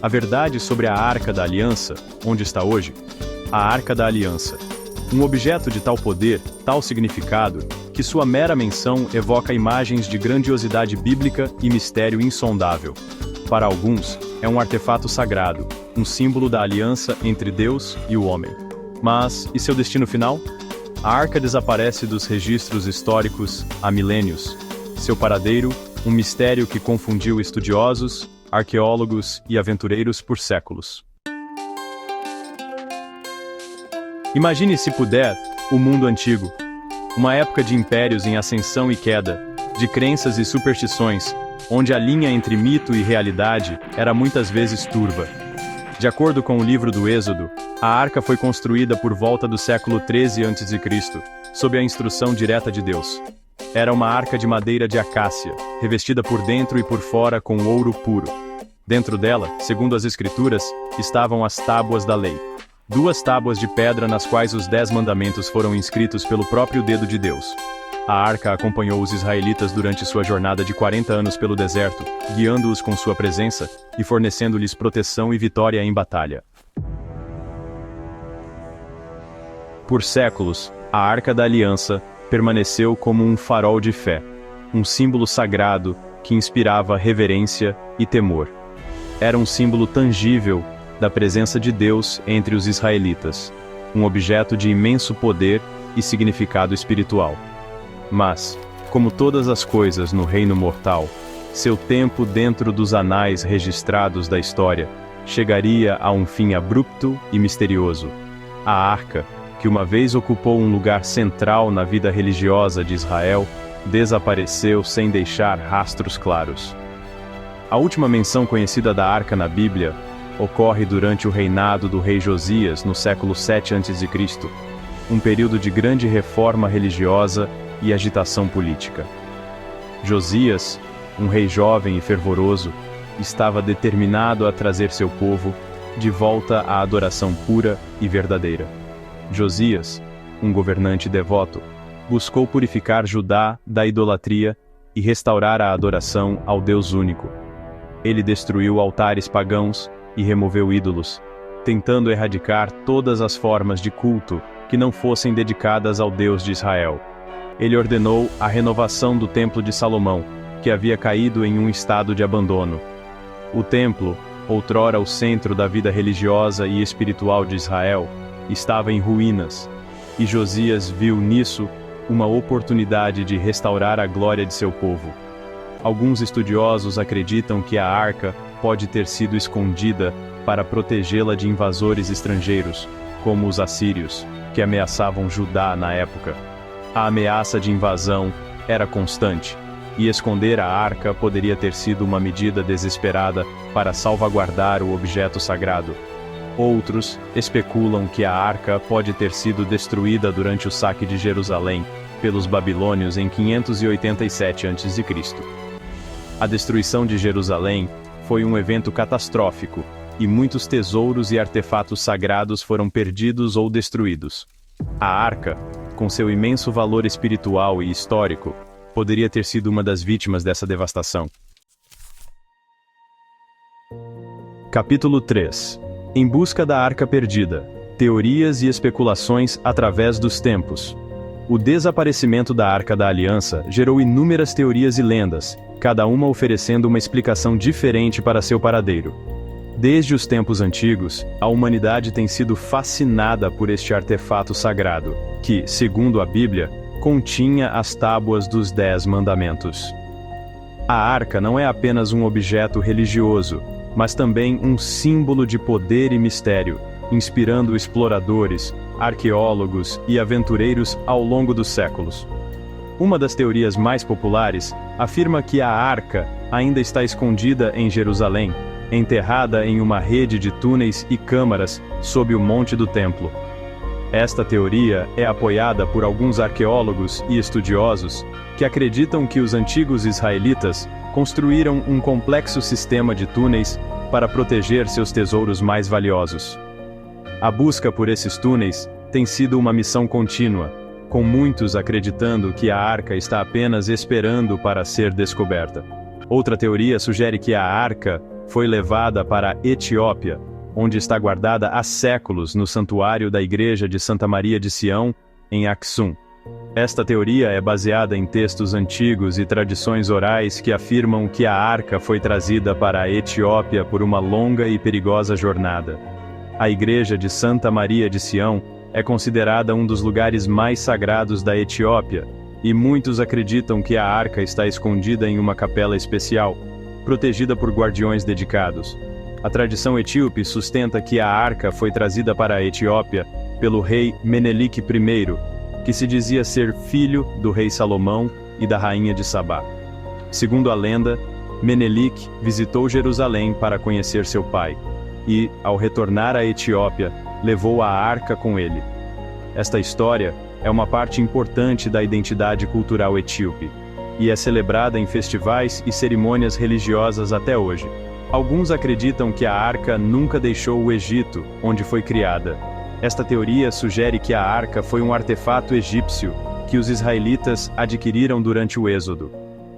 A verdade sobre a Arca da Aliança, onde está hoje? A Arca da Aliança. Um objeto de tal poder, tal significado, que sua mera menção evoca imagens de grandiosidade bíblica e mistério insondável. Para alguns, é um artefato sagrado, um símbolo da aliança entre Deus e o homem. Mas, e seu destino final? A Arca desaparece dos registros históricos há milênios. Seu paradeiro, um mistério que confundiu estudiosos, arqueólogos e aventureiros por séculos. Imagine, se puder, o mundo antigo. Uma época de impérios em ascensão e queda, de crenças e superstições, onde a linha entre mito e realidade era muitas vezes turva. De acordo com o livro do Êxodo, a arca foi construída por volta do século 13 a.C., sob a instrução direta de Deus. Era uma arca de madeira de acácia, revestida por dentro e por fora com ouro puro. Dentro dela, segundo as Escrituras, estavam as tábuas da lei. 2 tábuas de pedra nas quais os 10 mandamentos foram inscritos pelo próprio dedo de Deus. A arca acompanhou os israelitas durante sua jornada de 40 anos pelo deserto, guiando-os com sua presença e fornecendo-lhes proteção e vitória em batalha. Por séculos, a Arca da Aliança permaneceu como um farol de fé, um símbolo sagrado que inspirava reverência e temor. Era um símbolo tangível da presença de Deus entre os israelitas, um objeto de imenso poder e significado espiritual. Mas, como todas as coisas no reino mortal, seu tempo dentro dos anais registrados da história chegaria a um fim abrupto e misterioso. A arca, que uma vez ocupou um lugar central na vida religiosa de Israel, desapareceu sem deixar rastros claros. A última menção conhecida da arca na Bíblia ocorre durante o reinado do rei Josias no século 7 a.C., um período de grande reforma religiosa e agitação política. Josias, um rei jovem e fervoroso, estava determinado a trazer seu povo de volta à adoração pura e verdadeira. Josias, um governante devoto, buscou purificar Judá da idolatria e restaurar a adoração ao Deus único. Ele destruiu altares pagãos e removeu ídolos, tentando erradicar todas as formas de culto que não fossem dedicadas ao Deus de Israel. Ele ordenou a renovação do Templo de Salomão, que havia caído em um estado de abandono. O templo, outrora o centro da vida religiosa e espiritual de Israel, estava em ruínas, e Josias viu nisso uma oportunidade de restaurar a glória de seu povo. Alguns estudiosos acreditam que a arca pode ter sido escondida para protegê-la de invasores estrangeiros, como os assírios, que ameaçavam Judá na época. A ameaça de invasão era constante, e esconder a arca poderia ter sido uma medida desesperada para salvaguardar o objeto sagrado. Outros especulam que a arca pode ter sido destruída durante o saque de Jerusalém pelos babilônios em 587 a.C. A destruição de Jerusalém foi um evento catastrófico, e muitos tesouros e artefatos sagrados foram perdidos ou destruídos. A arca, com seu imenso valor espiritual e histórico, poderia ter sido uma das vítimas dessa devastação. Capítulo 3. Em busca da Arca Perdida. Teorias e especulações através dos tempos. O desaparecimento da Arca da Aliança gerou inúmeras teorias e lendas, cada uma oferecendo uma explicação diferente para seu paradeiro. Desde os tempos antigos, a humanidade tem sido fascinada por este artefato sagrado, que, segundo a Bíblia, continha as tábuas dos 10 mandamentos. A arca não é apenas um objeto religioso, mas também um símbolo de poder e mistério, inspirando exploradores, arqueólogos e aventureiros ao longo dos séculos. Uma das teorias mais populares afirma que a arca ainda está escondida em Jerusalém, enterrada em uma rede de túneis e câmaras sob o monte do templo. Esta teoria é apoiada por alguns arqueólogos e estudiosos que acreditam que os antigos israelitas construíram um complexo sistema de túneis para proteger seus tesouros mais valiosos. A busca por esses túneis tem sido uma missão contínua, com muitos acreditando que a arca está apenas esperando para ser descoberta. Outra teoria sugere que a arca foi levada para a Etiópia, onde está guardada há séculos no santuário da Igreja de Santa Maria de Sião, em Aksum. Esta teoria é baseada em textos antigos e tradições orais que afirmam que a arca foi trazida para a Etiópia por uma longa e perigosa jornada. A Igreja de Santa Maria de Sião é considerada um dos lugares mais sagrados da Etiópia, e muitos acreditam que a arca está escondida em uma capela especial, protegida por guardiões dedicados. A tradição etíope sustenta que a arca foi trazida para a Etiópia pelo rei Menelik I, que se dizia ser filho do rei Salomão e da rainha de Sabá. Segundo a lenda, Menelik visitou Jerusalém para conhecer seu pai, e, ao retornar à Etiópia, levou a arca com ele. Esta história é uma parte importante da identidade cultural etíope, e é celebrada em festivais e cerimônias religiosas até hoje. Alguns acreditam que a arca nunca deixou o Egito, onde foi criada. Esta teoria sugere que a arca foi um artefato egípcio que os israelitas adquiriram durante o Êxodo.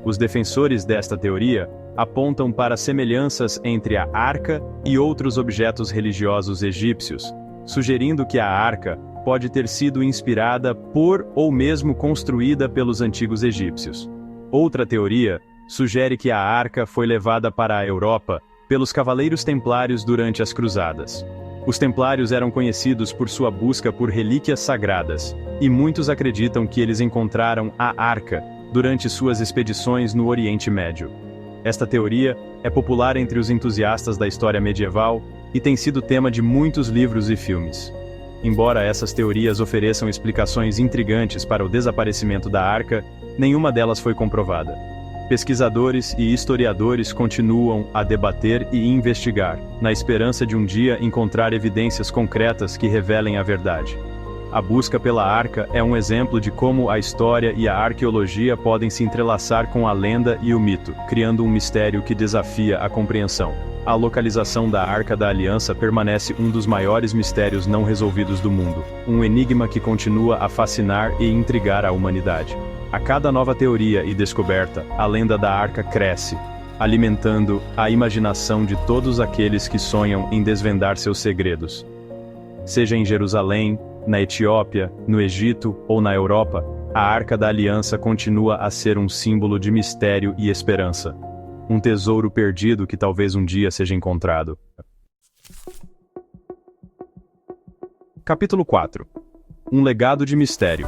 Os defensores desta teoria apontam para semelhanças entre a arca e outros objetos religiosos egípcios, sugerindo que a arca pode ter sido inspirada por ou mesmo construída pelos antigos egípcios. Outra teoria sugere que a arca foi levada para a Europa pelos cavaleiros templários durante as cruzadas. Os templários eram conhecidos por sua busca por relíquias sagradas, e muitos acreditam que eles encontraram a arca durante suas expedições no Oriente Médio. Esta teoria é popular entre os entusiastas da história medieval e tem sido tema de muitos livros e filmes. Embora essas teorias ofereçam explicações intrigantes para o desaparecimento da arca, nenhuma delas foi comprovada. Pesquisadores e historiadores continuam a debater e investigar, na esperança de um dia encontrar evidências concretas que revelem a verdade. A busca pela arca é um exemplo de como a história e a arqueologia podem se entrelaçar com a lenda e o mito, criando um mistério que desafia a compreensão. A localização da Arca da Aliança permanece um dos maiores mistérios não resolvidos do mundo, um enigma que continua a fascinar e intrigar a humanidade. A cada nova teoria e descoberta, a lenda da Arca cresce, alimentando a imaginação de todos aqueles que sonham em desvendar seus segredos. Seja em Jerusalém, na Etiópia, no Egito ou na Europa, a Arca da Aliança continua a ser um símbolo de mistério e esperança. Um tesouro perdido que talvez um dia seja encontrado. Capítulo 4. Um legado de mistério.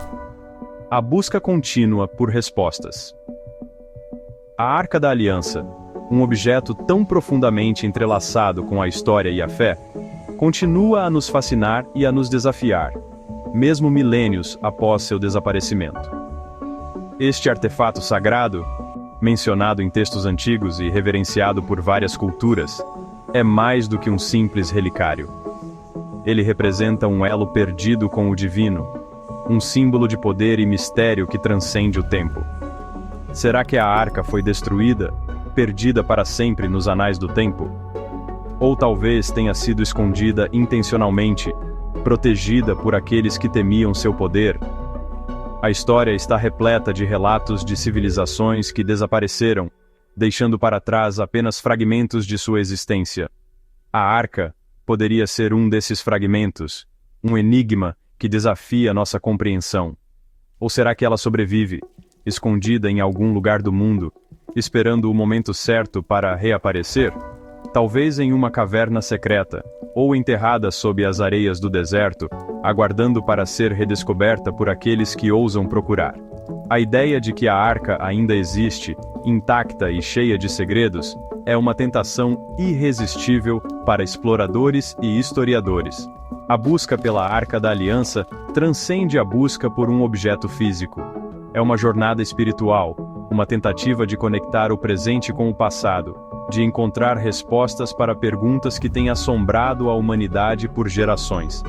A busca contínua por respostas. A Arca da Aliança, um objeto tão profundamente entrelaçado com a história e a fé, continua a nos fascinar e a nos desafiar, mesmo milênios após seu desaparecimento. Este artefato sagrado, mencionado em textos antigos e reverenciado por várias culturas, é mais do que um simples relicário. Ele representa um elo perdido com o divino, um símbolo de poder e mistério que transcende o tempo. Será que a arca foi destruída, perdida para sempre nos anais do tempo? Ou talvez tenha sido escondida intencionalmente, protegida por aqueles que temiam seu poder? A história está repleta de relatos de civilizações que desapareceram, deixando para trás apenas fragmentos de sua existência. A arca poderia ser um desses fragmentos, um enigma que desafia nossa compreensão. Ou será que ela sobrevive, escondida em algum lugar do mundo, esperando o momento certo para reaparecer? Talvez em uma caverna secreta, ou enterrada sob as areias do deserto, aguardando para ser redescoberta por aqueles que ousam procurar. A ideia de que a arca ainda existe, intacta e cheia de segredos, é uma tentação irresistível para exploradores e historiadores. A busca pela Arca da Aliança transcende a busca por um objeto físico. É uma jornada espiritual, uma tentativa de conectar o presente com o passado, de encontrar respostas para perguntas que têm assombrado a humanidade por gerações.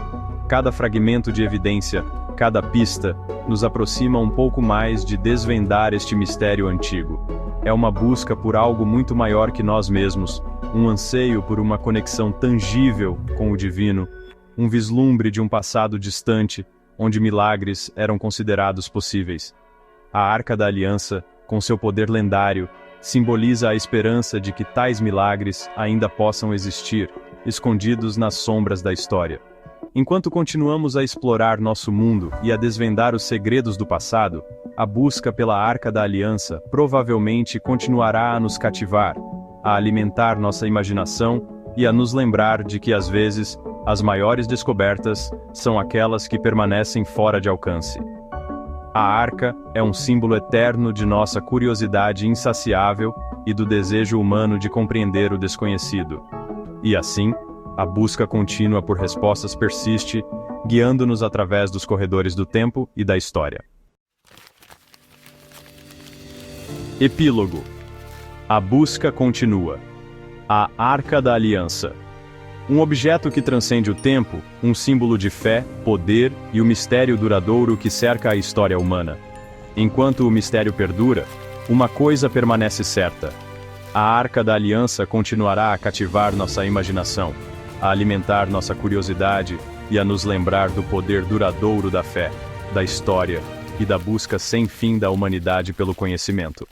Cada fragmento de evidência, cada pista, nos aproxima um pouco mais de desvendar este mistério antigo. É uma busca por algo muito maior que nós mesmos, um anseio por uma conexão tangível com o divino, um vislumbre de um passado distante, onde milagres eram considerados possíveis. A Arca da Aliança, com seu poder lendário, simboliza a esperança de que tais milagres ainda possam existir, escondidos nas sombras da história. Enquanto continuamos a explorar nosso mundo e a desvendar os segredos do passado, a busca pela Arca da Aliança provavelmente continuará a nos cativar, a alimentar nossa imaginação e a nos lembrar de que, às vezes, as maiores descobertas são aquelas que permanecem fora de alcance. A Arca é um símbolo eterno de nossa curiosidade insaciável e do desejo humano de compreender o desconhecido. E assim, a busca contínua por respostas persiste, guiando-nos através dos corredores do tempo e da história. Epílogo. A busca continua. A Arca da Aliança. Um objeto que transcende o tempo, um símbolo de fé, poder e o mistério duradouro que cerca a história humana. Enquanto o mistério perdura, uma coisa permanece certa. A Arca da Aliança continuará a cativar nossa imaginação, a alimentar nossa curiosidade e a nos lembrar do poder duradouro da fé, da história e da busca sem fim da humanidade pelo conhecimento.